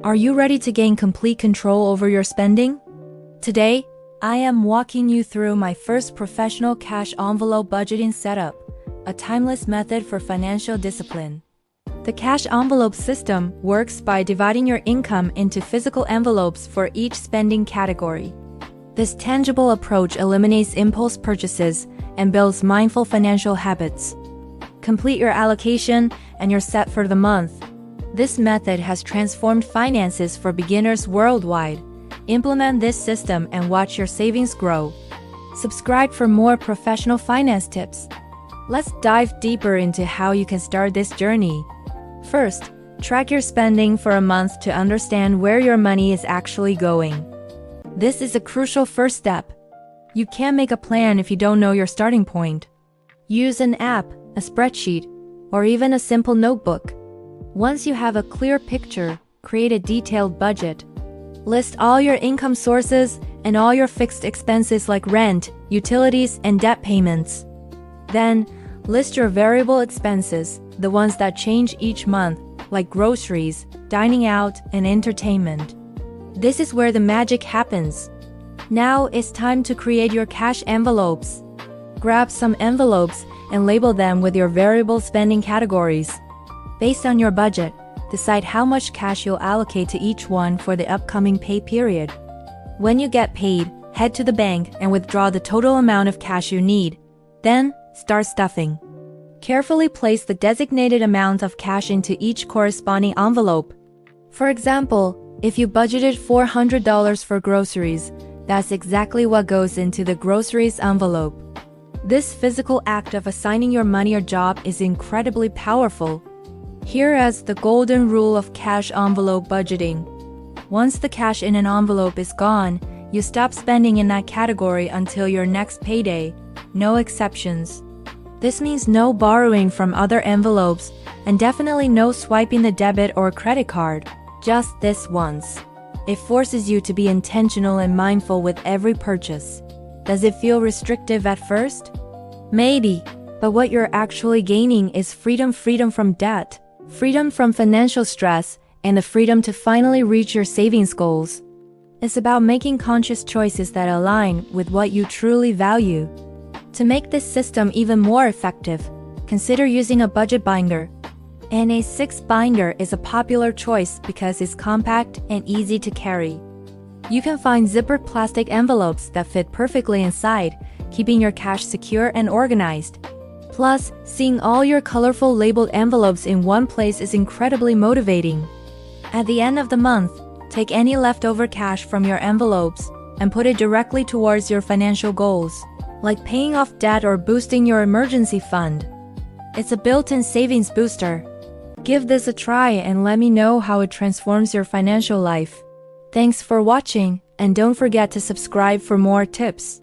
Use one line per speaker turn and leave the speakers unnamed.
Are you ready to gain complete control over your spending? Today, I am walking you through my first professional cash envelope budgeting setup, a timeless method for financial discipline. The cash envelope system works by dividing your income into physical envelopes for each spending category. This tangible approach eliminates impulse purchases and builds mindful financial habits. Complete your allocation and you're set for the month. This method has transformed finances for beginners worldwide. Implement this system and watch your savings grow. Subscribe for more professional finance tips. Let's dive deeper into how you can start this journey. First, track your spending for a month to understand where your money is actually going. This is a crucial first step. You can't make a plan if you don't know your starting point. Use an app, a spreadsheet, or even a simple notebook. Once you have a clear picture, create a detailed budget. List all your income sources and all your fixed expenses like rent, utilities, and debt payments. Then, list your variable expenses, the ones that change each month, like groceries, dining out, and entertainment. This is where the magic happens. Now it's time to create your cash envelopes. Grab some envelopes and label them with your variable spending categories. Based on your budget, decide how much cash you'll allocate to each one for the upcoming pay period. When you get paid, head to the bank and withdraw the total amount of cash you need. Then, start stuffing. Carefully place the designated amount of cash into each corresponding envelope. For example, if you budgeted $400 for groceries, that's exactly what goes into the groceries envelope. This physical act of assigning your money or job is incredibly powerful. Here is the golden rule of cash envelope budgeting. Once the cash in an envelope is gone, you stop spending in that category until your next payday. No exceptions. This means no borrowing from other envelopes, and definitely no swiping the debit or credit card. Just this once. It forces you to be intentional and mindful with every purchase. Does it feel restrictive at first? Maybe, but what you're actually gaining is freedom from debt, freedom from financial stress, and the freedom to finally reach your savings goals. It's about making conscious choices that align with what you truly value. To make this system even more effective, consider using a budget binder. An A6 binder is a popular choice because it's compact and easy to carry. You can find zippered plastic envelopes that fit perfectly inside, keeping your cash secure and organized. Plus, seeing all your colorful labeled envelopes in one place is incredibly motivating. At the end of the month, take any leftover cash from your envelopes and put it directly towards your financial goals, like paying off debt or boosting your emergency fund. It's a built-in savings booster. Give this a try and let me know how it transforms your financial life. Thanks for watching, and don't forget to subscribe for more tips.